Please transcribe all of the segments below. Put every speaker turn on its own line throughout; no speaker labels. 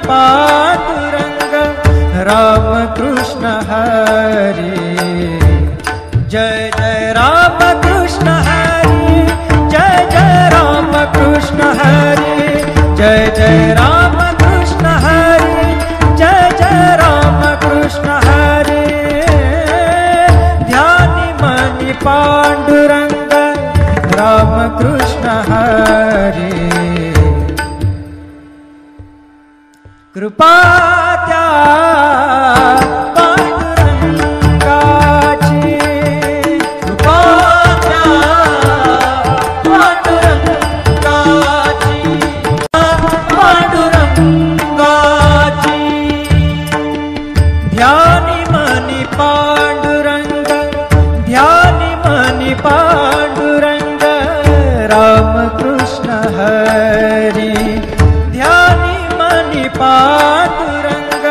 पांडुरंग राम कृष्ण हरि। जय जय राम कृष्ण हरि, जय जय राम कृष्ण हरि, जय जय राम कृष्ण हरि, जय जय राम कृष्ण हरि। ध्यानि मनि पांडुरंग राम कृष्ण हरि। कृपा त्या पांडुरंगाची, कृपा त्या पांडुरंगाची, पांडुरंगाची। ध्यानी मनी पांडुरंग, ध्यानी मनी पांडुरंग राम कृष्ण हरि। ध्यानी मनी पांडुरंग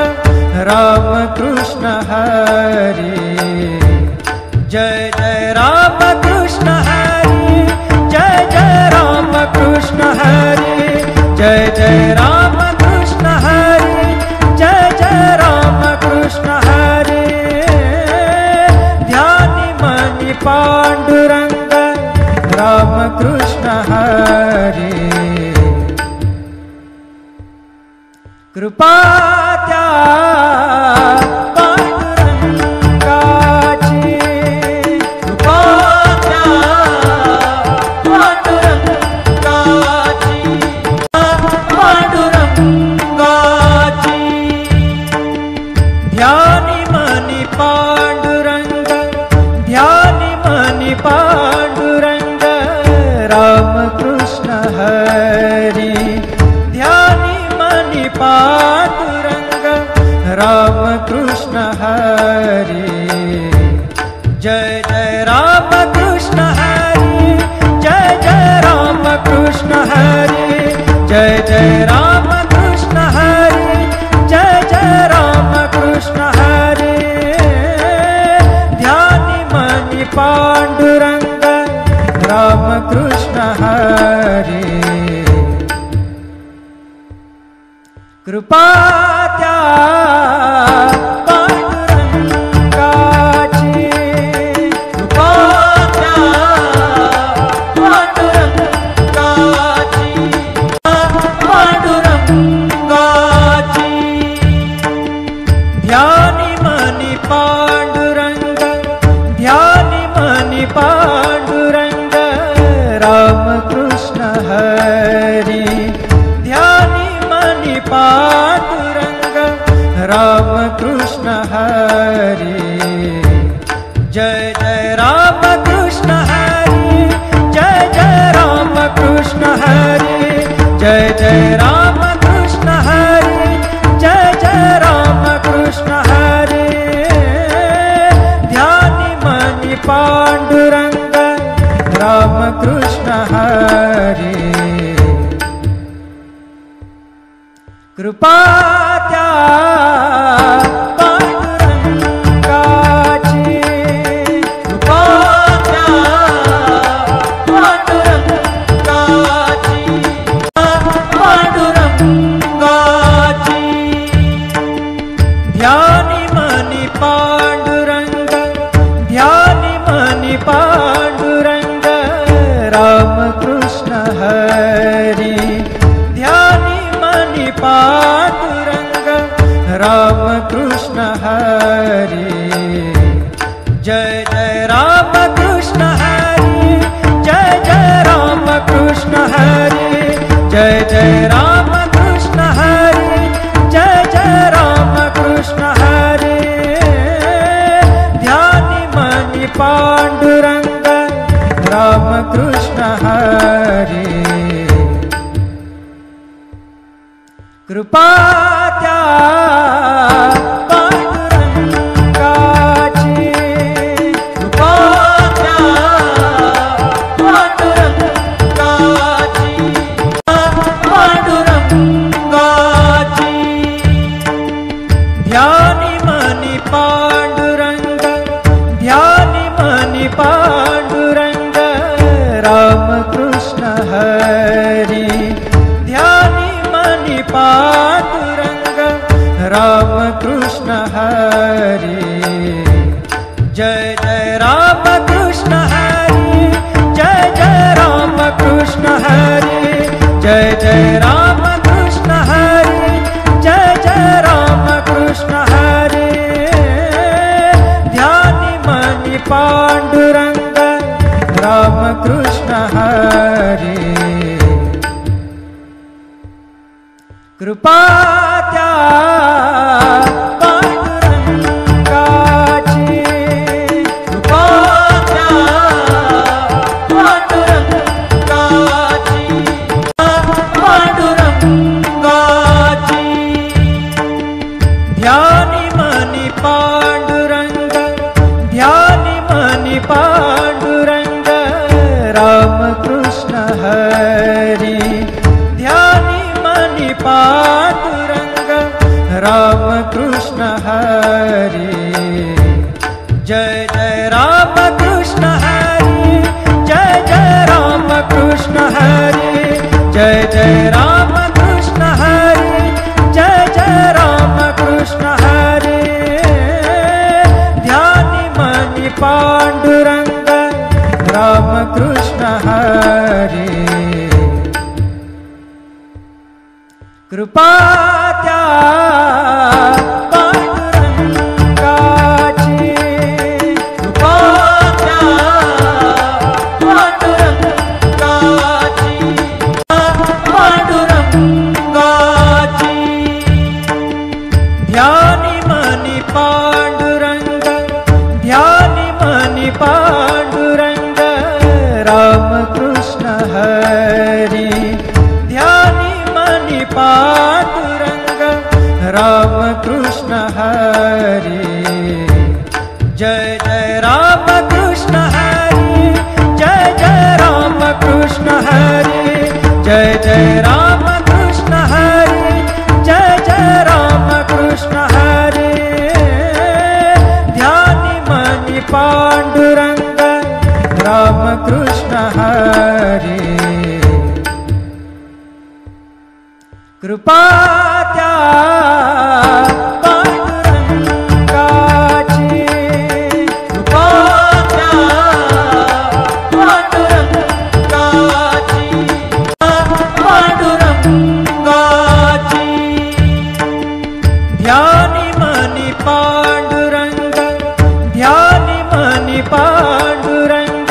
राम कृष्ण हरि। जय जय राम कृष्ण हरि, जय जय राम कृष्ण हरि, जय जय राम कृष्ण हरि, जय जय राम कृष्ण हरि। ध्यानि मनि पांडुरंग राम कृष्ण हरि। कृपा त्या पांडुरंगाची, कृपा त्या पांडुरंगाची, पांडुरंगाची। ध्यानी मनी पांडुरंग, ध्यानी मनी पांडुरंग राम कृष्ण हरि। ध्यानी मनी पांडुरंग राम कृष्ण हरि। जय जय राम कृष्ण हरि, जय जय राम कृष्ण हरि, जय जय राम कृष्ण हरि, जय जय राम कृष्ण हरि। ध्यानि मनि पांडुरंग राम कृष्ण हरि। कृपा त्या पांडुरंगाची, कृपा त्या पांडुरंगाची, पांडुरंगाची। ध्यानि मनि पांडुरंग, ध्यानि मनि पांडुरंग राम कृष्ण हरि। ध्यानि मनि पांडुरंग राम कृष्ण हरि। जय जय राम कृष्ण हरि, जय जय राम कृष्ण हरि, जय जय राम कृष्ण हरि, जय जय राम कृष्ण हरि। ध्यानि मनि पांडुरंग राम कृष्ण हरि। कृपा त्या पांडुरंगाची, कृपा त्या पांडुरंगाची, पांडुरंगाची। ध्यानि मनि पांडुरंग, ध्यानि मनि पांडुरंग राम कृष्ण हरि। ध्यानि मनि पांडुरंग राम कृष्ण हरि। जय जय राम कृष्ण हरि, जय जय राम कृष्ण हरि, जय जय राम कृष्ण हरि, जय जय राम कृष्ण हरि। ध्यानि मनि पांडुरंग राम कृष्ण हरि। कृपा त्या पांडुरंगाची, कृपा त्या पांडुरंगाची, पांडुरंगाची। ध्यानि मनि पांडुरंग, ध्यानि मनि पांडुरंग राम कृष्ण हरि। ध्यानि मनि पांडुरंग राम कृष्ण हरे, जय जय राम कृष्ण हरे, जय जय राम कृष्ण हरे, जय जय राम कृष्ण हरे, जय जय राम कृष्ण हरे। ध्यानि मनि पांडुरंग राम कृष्ण हरे, कृपा त्या पांडुरंगाची, कृपा त्या पांडुरंगाची, पांडुरंगाची। ध्यानी मनी पांडुरंग, ध्यानी मनी पांडुरंग राम कृष्ण हरी, ध्यानी मनी पांडुरंग राम कृष्ण हरी, जय जय राम कृष्ण हरी, जय जय राम कृष्ण हरी, जय जय राम कृष्ण हरी, जय जय राम कृष्ण हरी। ध्यानि मनि पांडुरंग राम कृष्ण हरी, कृपा त्या पांडुरंगाची, कृपा त्या पांडुरंगाची, पांडुरंगाची। ध्यानी मनी पांडुरंग, ध्यानी मनी पांडुरंग राम कृष्ण हरी, ध्यानी मनी पांडुरंग राम कृष्ण हरी, जय जय राम कृष्ण हरी, जय जय राम कृष्ण हरी, जय जय राम कृष्ण हरी, जय जय राम कृष्ण हरी। ध्यानि मनि पांडुरंग राम कृष्ण हरी, कृपा त्या पांडुरंगाची, कृपा त्या पांडुरंगाची, पांडुरंगाची। ध्यानि मनि पांडुरंग, ध्यानि मनि पांडुरंग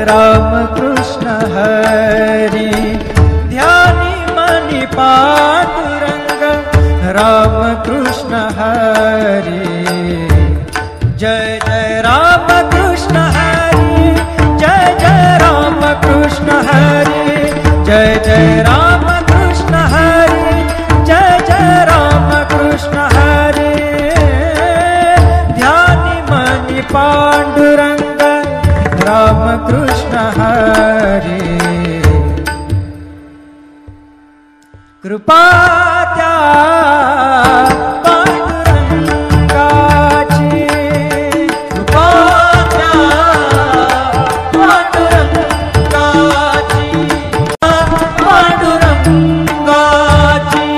राम कृष्ण हरी, ध्यानि मनि पांडुरंग राम कृष्ण हरी, जय जय राम कृष्ण हरी, जय जय राम कृष्ण हरी, जय जय राम कृष्ण हरी, जय जय राम कृष्ण हरी। ध्यानि मनि पांडुरंग राम कृष्ण हरी, कृपा त्या पांडुरंगाची, कृपा त्या पांडुरंगाची, पांडुरंगाची।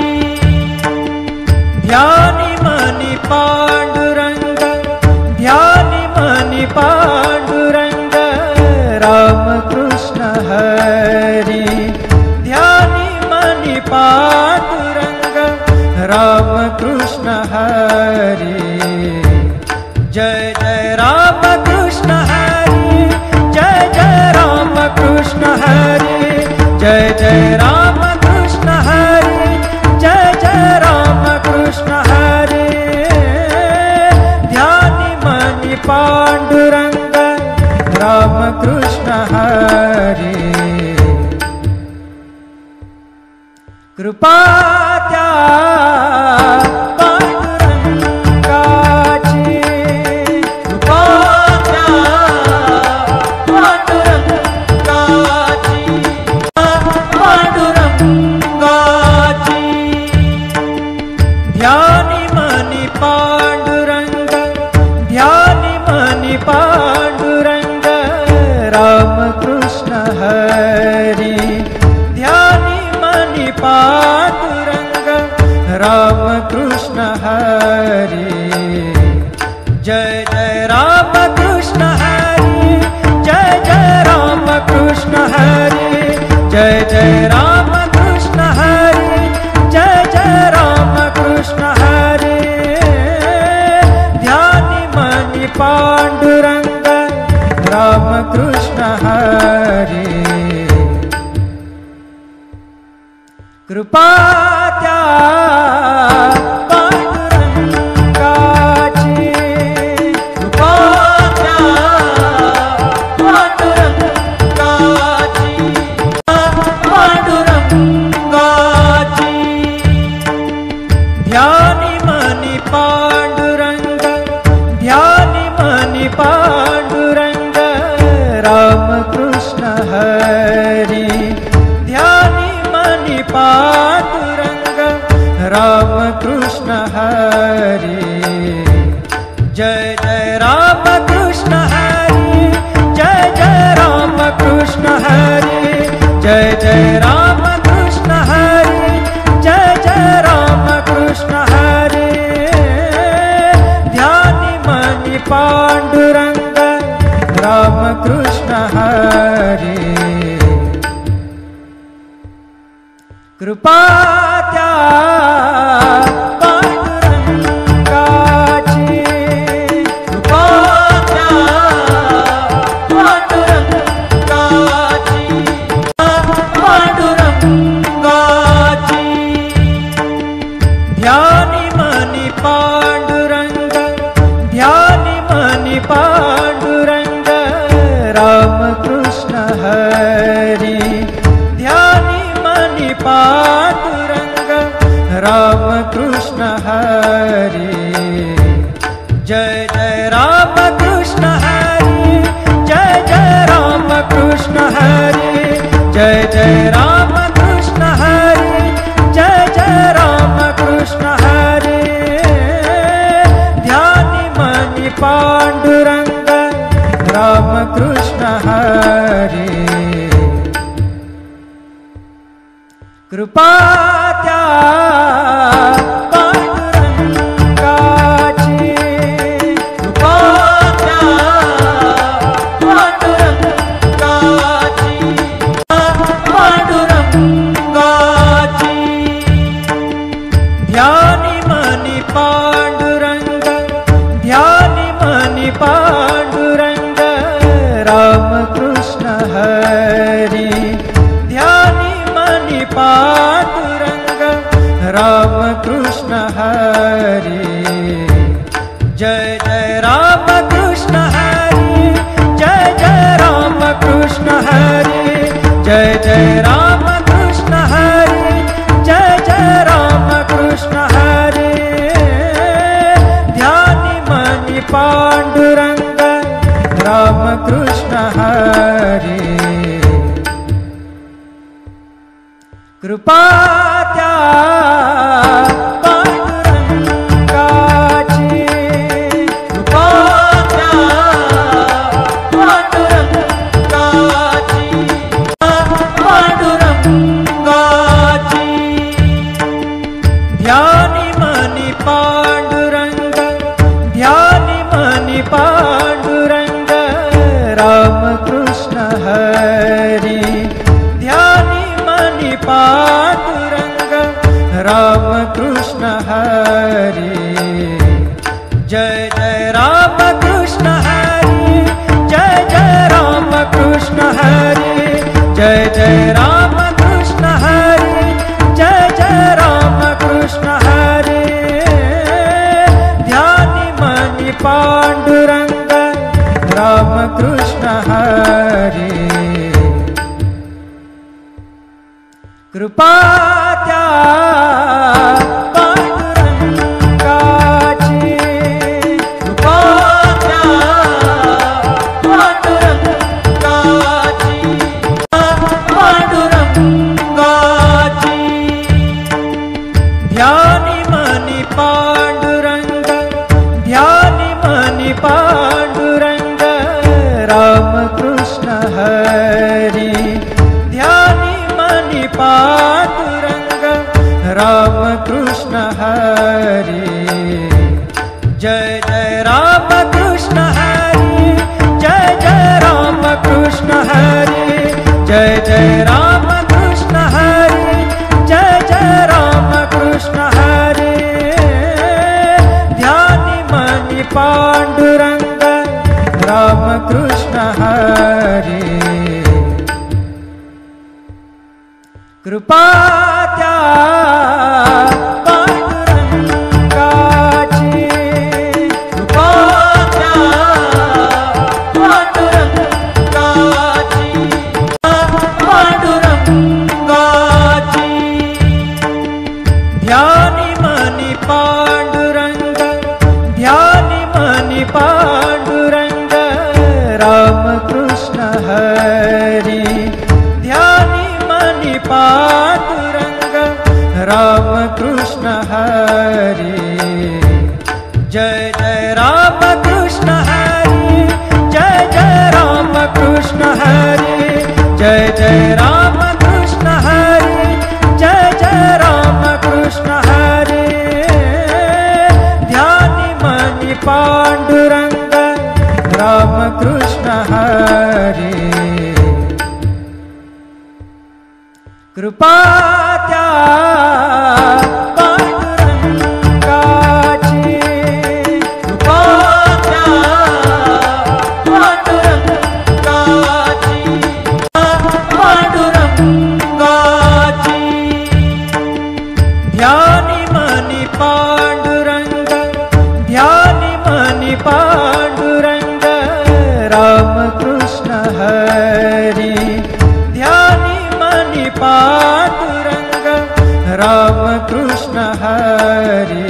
ध्यानि मनि पांडुरंग, ध्यानि मनि पांडुरंग राम कृष्ण हरी, ध्यानि मनि पांडुरंग राम कृष्ण हरी, जय जय राम कृष्ण हरी, जय जय राम कृष्ण हरी, जय जय राम कृष्ण हरी, जय जय राम कृष्ण हरी। ध्यानि मनि पांडुरंग राम कृष्ण हरी, कृपा त्या पांडुरंगाची, कृपा त्या पांडुरंगाची, पांडुरंगाची। ध्यानि मनि पांडुरंग, ध्यानि मनि पांडुरंग राम कृष्ण हरी, ध्यानि मनि पांडुरंग राम कृष्ण हरे, जय जय राम कृष्ण हरे, जय जय राम कृष्ण हरे, जय जय राम कृष्ण हरे, जय जय राम कृष्ण हरे। ध्यानि मनि पांडुरंग राम कृष्ण हरे, कृपा त्या पांडुरंगाची, कृपा त्या पांडुरंगाची, पांडुरंगाची। ध्यानि मनि पांडुरंग, ध्यानि मनि पांडुरंग राम कृष्ण हरि, ध्यानि मनि पांडुरंग राम कृष्ण हरि, जय जय राम कृष्ण हरि, जय जय राम कृष्ण हरि, जय जय राम कृष्ण हरि, जय जय राम कृष्ण हरि। ध्यानि मनि पांडुरंग राम कृष्ण हरि, कृपा त्या पांडुरंगाची, कृपा त्या पांडुरंगाची, पांडुरंगाची। ध्यानि मनि पांडुरंग, ध्यानि मनि पांडुरंग राम कृष्ण हरि, ध्यानि मनि पांडुरंग राम कृष्ण हरि, जय जय राम कृष्ण हरि, जय जय राम कृष्ण हरि, जय जय राम कृष्ण हरि, जय जय राम कृष्ण हरि। ध्यानि मनि पांडुरंग राम कृष्ण हरि, कृपा त्या पांडुरंगाची, कृपा त्या पांडुरंगाची, पांडुरंगाची। ध्यानि मनि पांडुरंग, ध्यानि मनि पांडुरंग राम कृष्ण हरि, ध्यानि मनि पांडुरंग राम कृष्ण हरि, जय जय राम कृष्ण हरि, जय जय राम कृष्ण हरि, जय जय राम कृष्ण हरि, जय जय राम कृष्ण हरि। ध्यानि मनि पांडुरंग राम कृष्ण हरि, कृपा त्या पांडुरंगाची, कृपा त्या पांडुरंगाची, पांडुरंगाची। ध्यानि मनि पांडुरंग, ध्यानि मनि पांडुरंग राम कृष्ण हरि, ध्यानि मनि पांडुरंग राम कृष्ण हरि, जय जय राम कृष्ण हरि, जय जय राम कृष्ण हरि, जय जय राम कृष्ण हरि, जय जय राम कृष्ण हरि। ध्यानि मनि पांडुरंग राम कृष्ण हरि, कृपा त्या पांडुरंगाची, कृपा त्या पांडुरंगाची, पांडुरंगाची। ध्यानि मनि पांडुरंग, ध्यानि मनि पांडुरंग राम कृष्ण हरि, ध्यानि मनि पांडुरंग राम कृष्ण हरे। जय जय राम कृष्ण हरे, जय जय राम कृष्ण हरे, जय जय राम कृष्ण हरे, जय जय राम कृष्ण हरे। ध्यानि मनि पांडुरंग राम कृष्ण हरे। कृपा त्या पांडुरंग राम कृष्ण हरे। ध्यानि मनि पांडुरंग राम कृष्ण हरे। जय जय राम कृष्ण हरे, जय जय राम कृष्ण हरे, जय जय राम कृष्ण हरे, जय जय राम कृष्ण हरे। ध्यानि मनि पांडुरंग राम कृष्ण हरे। कृपा त्या पांडुरंग राम कृष्ण हरे। ध्यानि मनि पांडुरंग राम कृष्ण हरे।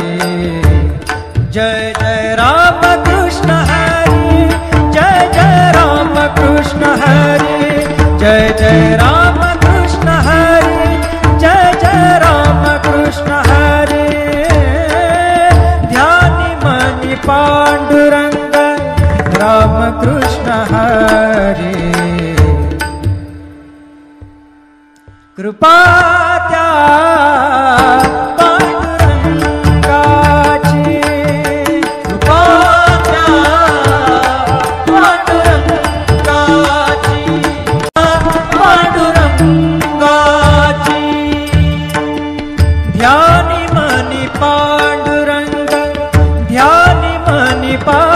जय जय राम कृष्ण हरे, जय जय राम कृष्ण हरे, जय जय राम कृष्ण हरे, जय जय राम कृष्ण हरे। ध्यानि मनि पांडुरंग राम कृष्ण हरे। कृपा त्या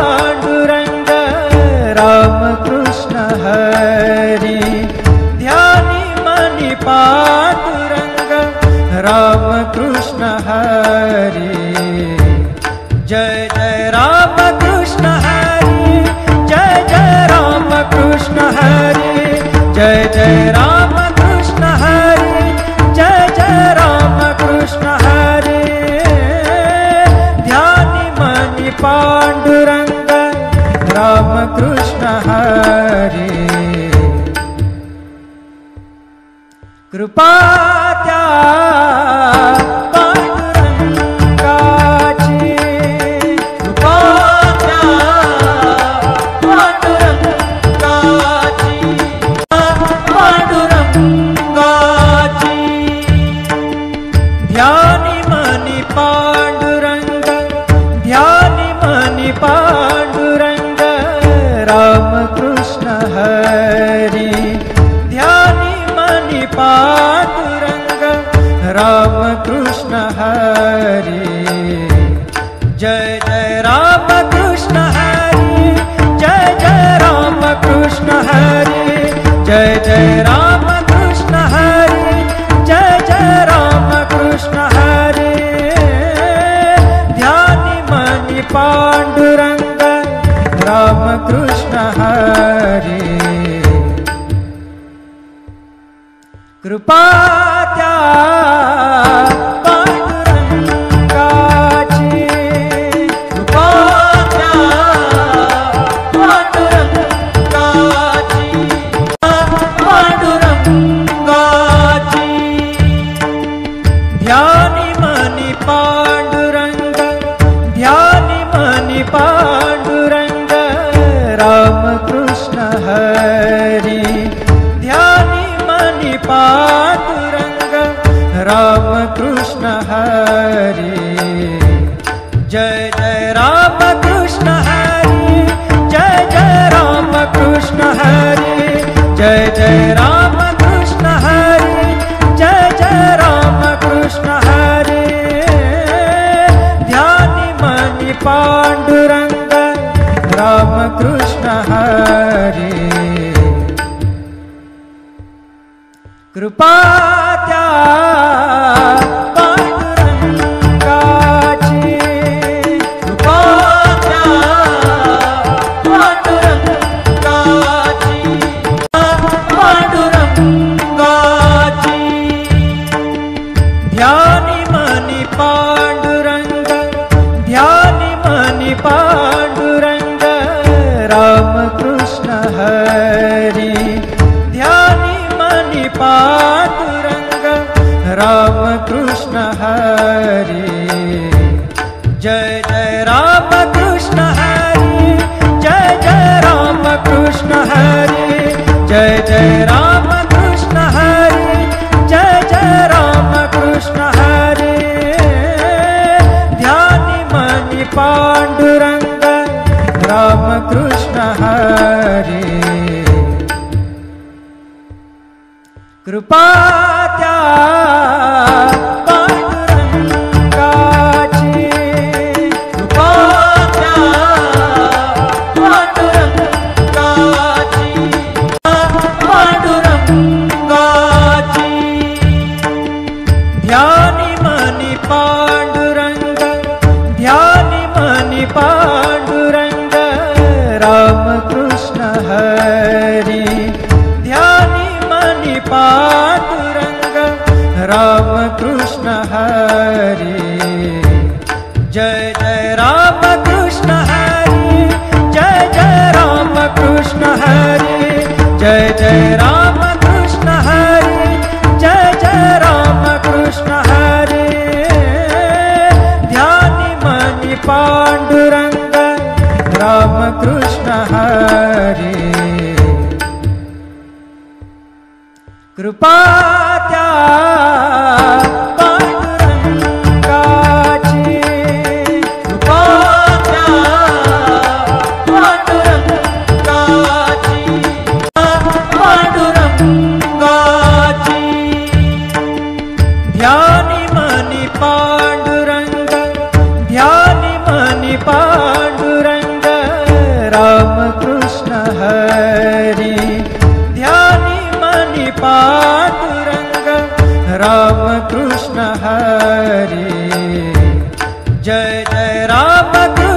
पांडुरंग राम कृष्ण हरे। ध्यानि मनि पांडुरंग राम कृष्ण हरे। जय जय राम कृष्ण हरे, जय जय राम कृष्ण हरे, जय जय राम कृष्ण हरे, जय जय राम कृष्ण हरे। ध्यानि मनि पांडुरंग राम कृष्ण हरे। कृपा त्या पांडुरंग राम कृष्ण हरे। ध्यानि मनि पांडुरंग राम कृष्ण हरे। जय जय राम कृष्ण हरे, जय जय राम कृष्ण हरे, जय जय राम कृष्ण हरे, जय जय राम कृष्ण हरे। ध्यानि मनि पांडुरंग राम कृष्ण हरे। कृपा त्या ध्यानि मनि पांडुरंग, ध्यानि मनि पांडुरंग राम कृष्ण हरे। ध्यानि मनि पांडुरंग राम कृष्ण हरे, जय जय राम कृष्ण हरे, जय जय राम कृष्ण हरे, जय जय राम कृष्ण हरे, जय जय राम कृष्ण हरे। ध्यानि मनि पांडुरंग राम कृष्ण हरे, कृपा त्या पांडुरंगाची, कृपा त्या पांडुरंगाची, पांडुरंगाची। ध्यानि मनि पांडुरंग, ध्यानि मनि पांडुरंग राम कृष्ण हरि, ध्यानि मनि पांडुरंग राम कृष्ण हरि, जय जय राम कृष्ण हरि, जय जय राम कृष्ण हरि, जय जय राम कृष्ण हरि, जय जय राम कृष्ण हरि। ध्यानि मनि पांडुरंग राम कृष्ण हरि, कृपा त्या पांडुरंगाची, कृपा त्या पांडुरंगाची, पांडुरंगाची। ध्यानि मनि पांडुरंग, ध्यानि मनि पांडुरंग राम कृष्ण हरि, ध्यानि मनि पांडुरंग राम कृष्ण हरि, जय जय राम कृष्ण हरि, जय जय राम कृष्ण हरि, जय जय राम कृष्ण हरि, जय जय राम कृष्ण हरि। ध्यानि मनि पांडुरंग राम कृष्ण हरि, कृपा त्या पांडुरंगाची, कृपा त्या पांडुरंगाची, पांडुरंगाची। ध्यानि मनि पांडुरंग, ध्यानि मनि पांडुरंग राम कृष्ण हरि, ध्यानि मनि पांडुरंग राम कृष्ण हरि, जय जय राम कृष्ण